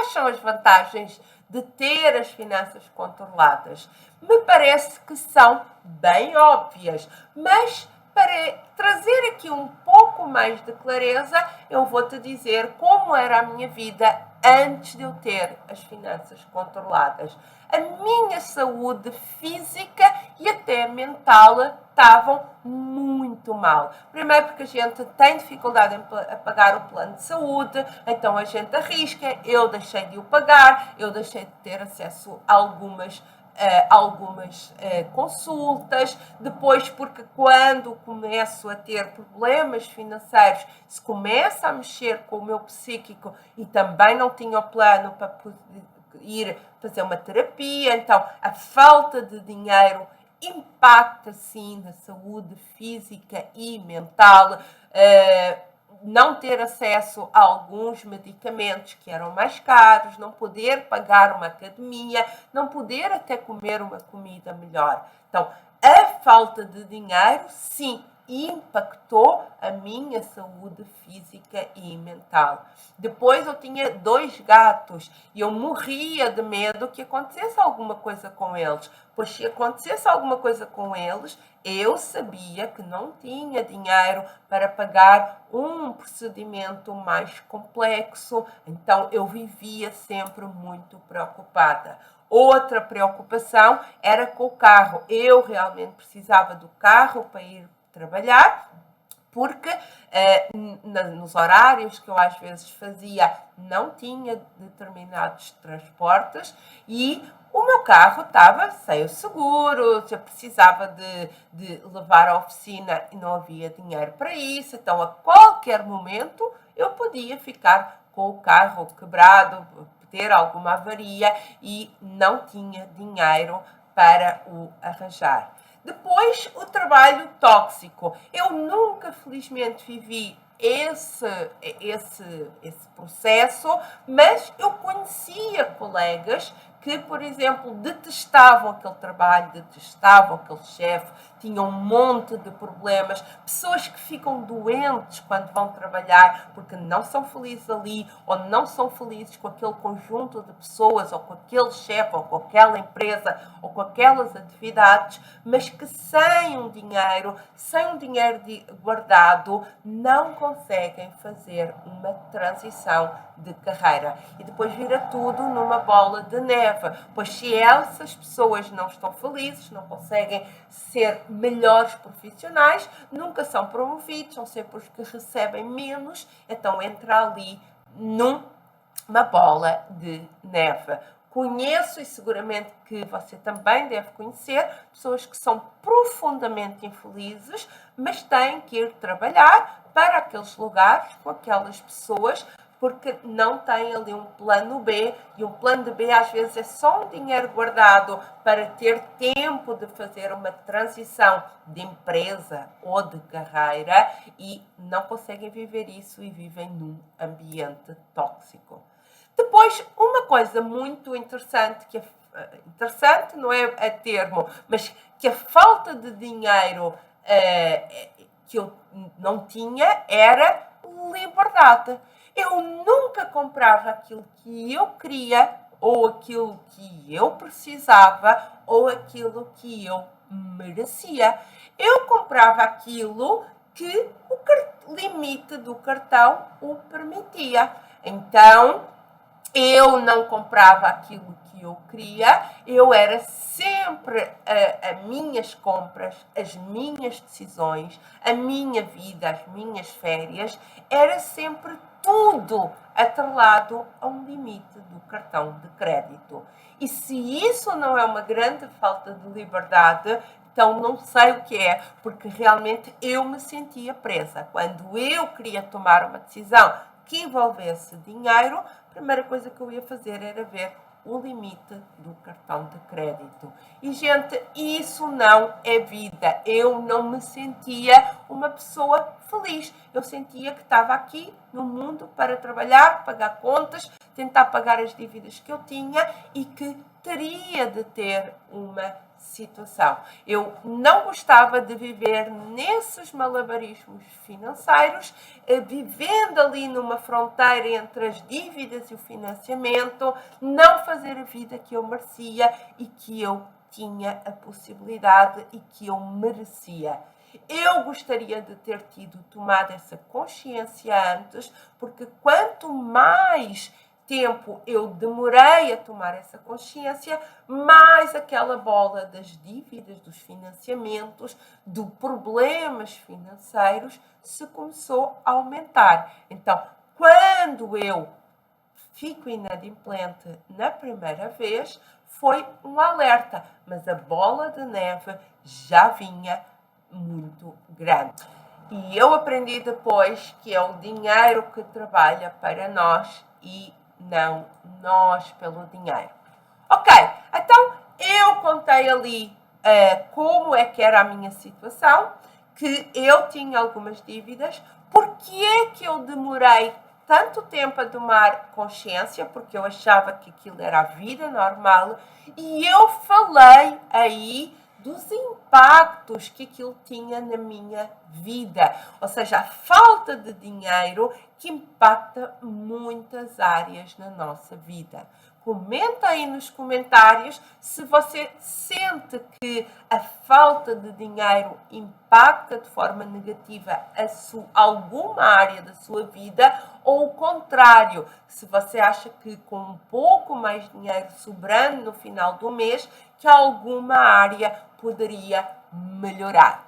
quais são as vantagens de ter as finanças controladas? Me parece que são bem óbvias, mas para trazer aqui um pouco mais de clareza, eu vou-te dizer como era a minha vida antes de eu ter as finanças controladas. A minha saúde física e até mental estavam muito mal. Primeiro porque a gente tem dificuldade em pagar o plano de saúde, então a gente arrisca, eu deixei de o pagar, eu deixei de ter acesso a algumas consultas, depois porque quando começo a ter problemas financeiros, se começa a mexer com o meu psíquico e também não tinha o plano para ir fazer uma terapia, então a falta de dinheiro impacta sim na saúde física e mental. Não ter acesso a alguns medicamentos que eram mais caros, não poder pagar uma academia, não poder até comer uma comida melhor. Então, a falta de dinheiro, sim, impactou a minha saúde física e mental. Depois eu tinha 2 gatos e eu morria de medo que acontecesse alguma coisa com eles, pois se acontecesse alguma coisa com eles, eu sabia que não tinha dinheiro para pagar um procedimento mais complexo, então eu vivia sempre muito preocupada. Outra preocupação era com o carro. Eu realmente precisava do carro para ir trabalhar, porque nos horários que eu às vezes fazia não tinha determinados transportes e o meu carro estava sem o seguro, eu precisava de levar à oficina e não havia dinheiro para isso, então a qualquer momento eu podia ficar com o carro quebrado, ter alguma avaria e não tinha dinheiro para o arranjar. Depois, o trabalho tóxico. Eu nunca, felizmente, vivi esse processo, mas eu conhecia colegas que, por exemplo, detestavam aquele trabalho, detestavam aquele chefe, tinham um monte de problemas, pessoas que ficam doentes quando vão trabalhar porque não são felizes ali ou não são felizes com aquele conjunto de pessoas ou com aquele chefe ou com aquela empresa ou com aquelas atividades, mas que sem um dinheiro guardado, não conseguem fazer uma transição de carreira. E depois vira tudo numa bola de neve, pois se essas pessoas não estão felizes, não conseguem ser melhores profissionais, nunca são promovidos, são sempre os que recebem menos, então entra ali numa bola de neve. Conheço e seguramente que você também deve conhecer pessoas que são profundamente infelizes, mas têm que ir trabalhar para aqueles lugares com aquelas pessoas porque não têm ali um plano B e um plano de B às vezes é só um dinheiro guardado para ter tempo de fazer uma transição de empresa ou de carreira e não conseguem viver isso e vivem num ambiente tóxico. Depois, uma coisa muito interessante, interessante não é a termo, mas que a falta de dinheiro que eu não tinha era liberdade. Eu nunca comprava aquilo que eu queria, ou aquilo que eu precisava, ou aquilo que eu merecia. Eu comprava aquilo que o limite do cartão o permitia. Então, eu não comprava aquilo que eu queria, eu era sempre as minhas compras, as minhas decisões, a minha vida, as minhas férias, era sempre tudo atrelado a um limite do cartão de crédito. E se isso não é uma grande falta de liberdade, então não sei o que é, porque realmente eu me sentia presa. Quando eu queria tomar uma decisão que envolvesse dinheiro, a primeira coisa que eu ia fazer era ver o limite do cartão de crédito. E, gente, isso não é vida. Eu não me sentia uma pessoa feliz. Eu sentia que estava aqui no mundo para trabalhar, pagar contas, tentar pagar as dívidas que eu tinha e que teria de ter uma situação. Eu não gostava de viver nesses malabarismos financeiros, vivendo ali numa fronteira entre as dívidas e o financiamento, não fazer a vida que eu merecia e que eu tinha a possibilidade e que eu merecia. Eu gostaria de ter tomado essa consciência antes, porque quanto mais tempo eu demorei a tomar essa consciência, mais aquela bola das dívidas, dos financiamentos, dos problemas financeiros se começou a aumentar. Então, quando eu fico inadimplente na primeira vez, foi um alerta, mas a bola de neve já vinha muito grande. E eu aprendi depois que é o dinheiro que trabalha para nós e não nós pelo dinheiro. Ok, então eu contei ali como é que era a minha situação, que eu tinha algumas dívidas. Porque é que eu demorei tanto tempo a tomar consciência? Porque eu achava que aquilo era a vida normal. E eu falei aí dos impactos que aquilo tinha na minha vida. Ou seja, a falta de dinheiro que impacta muitas áreas na nossa vida. Comenta aí nos comentários se você sente que a falta de dinheiro impacta de forma negativa alguma área da sua vida, ou o contrário, se você acha que com um pouco mais de dinheiro sobrando no final do mês, que alguma área poderia melhorar.